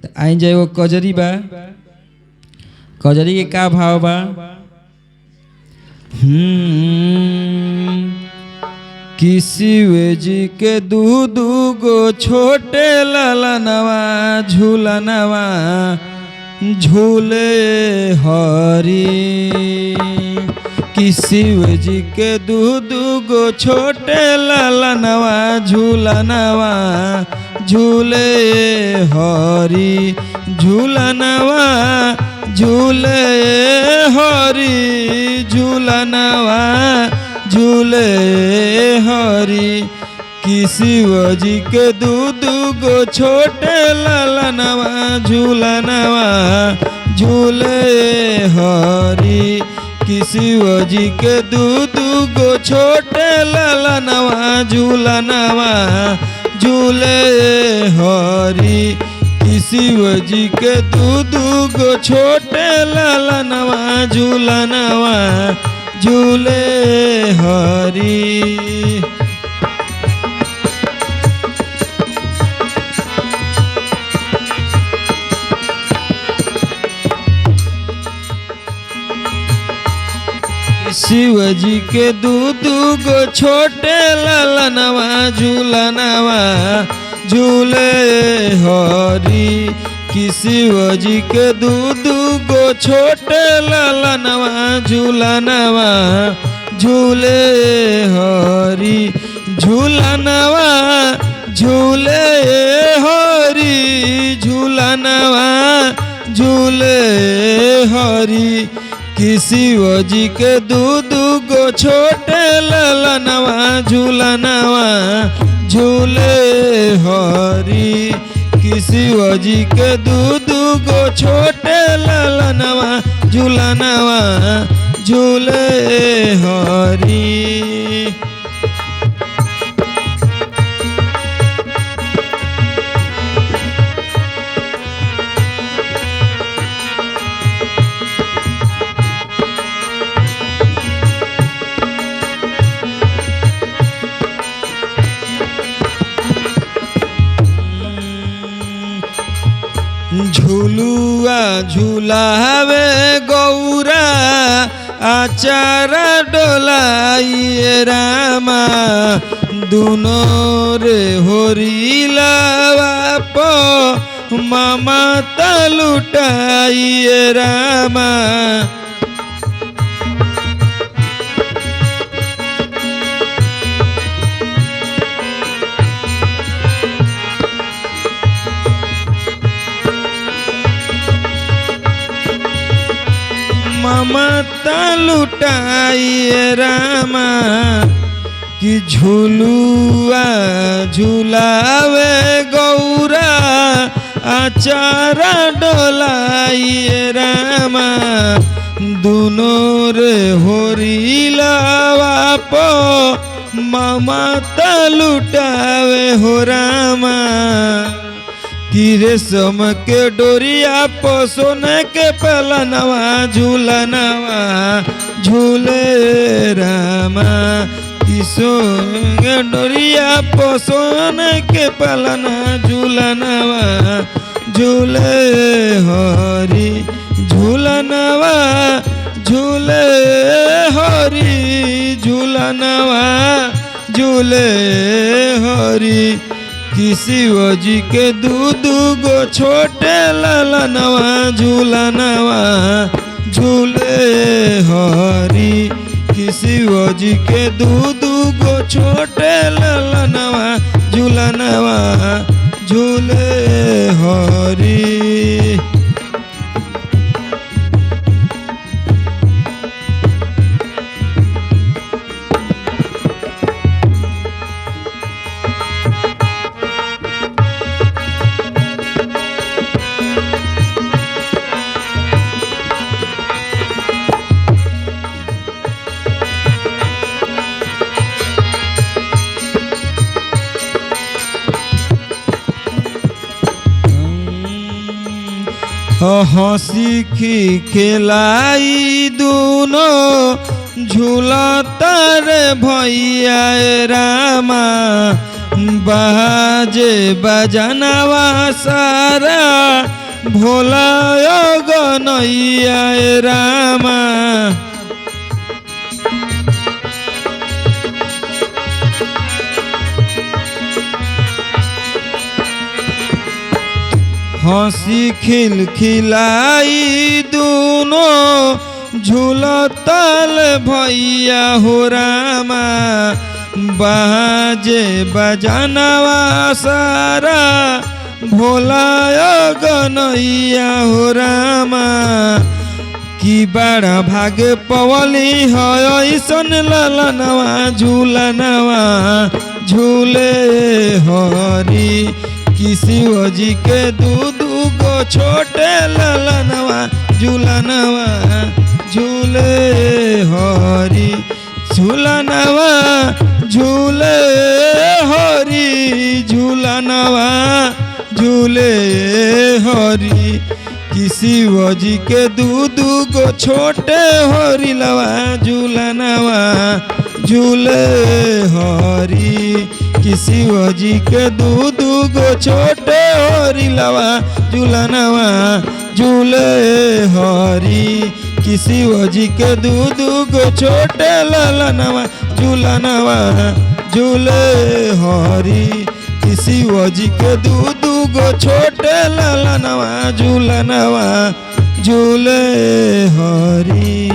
आई जाए वो कजरी बा। कजरी के का भाव बा। किसी जी के दू गो छोटे ललनवा झूलनवा झूले हरी। किसी जी के दू गो छोटे ललनवा झूलनवा झूले हरी। झूलनवा झूले हरी झूलनवा झूले हरी। किसी जी के दू गो छोटे ललनवा झूलनवा झूले हरी। किसी जी के दू गो छोटे ललनवा झूलनवा झूले हरी। किसी जी के दू गो छोटे ललनवा झूलनवा झूले हरी। शिव जी के दू गो छोटे ललनवा झूलनवा झूले हरी। किसी जी के दू गो छोटे ललनवा झूलनवा झूले हरी। झूलनवा झूले हरी झूलनवा झूले हरी। किसी जी के दू गो छोटे ललनवा झूलनवा झूले हरी। किसी जी के दू गो छोटे ललनवा झूलनवा झूले हरी। झूलुआ झूलावे गौरा आचारा डोलाइए रामा। दुनो रे होरीला बाप मामा तलुटाइए रामा। ममता लुटाइए रामा। कि झूलुआ झूलावे गौरा आचारा डोलाइए रामा। दुनो रे होरीला बाप ममता लुटावे हो रामा। कि रेशम के डोरिया पोसोन के पलनवा झूलनवा झूले रामा। किसोन के डोरिया पोसोन के पलना झूलनवा झूले हरी। झूलनवा झूले हरी झूलनवा झूले हरी। किसी जी के दू गो छोटे ललनवा झूलनवा झूले हरी। किसी जी के दू गो छोटे ललनवा झूलनवा झूले हरी। हंसी खिलाई दूनो झूलता रे भैया रामा। बाजे बजनवा सारा भोला गनैया रामा हंसी खिलखिलाई दोनों झूलतल भैया हो रामा बाजे बजानवा सारा भोला गनैया हो रामा की बड़ा भाग पवली है ऐसन ललनवा झूलनवा झूले हरी कि शिव जी के दू गो छोटे ललनवा झूलनवा झूले हरी झूलनवा झूले हरी झूलनवा झूले हरी कि शिव जी के दू गो छोटे हरी लवा झूलनवा झूले हरी कि शिव जी के दू गो छोटे हरी लवा झूलनवा झूले हरी कि शिव जी के दू गो छोटे ललनवा झूलनवा झूले हरी कि शिव जी के दू गो छोटे ललनवा झूलनवा झूले हरी।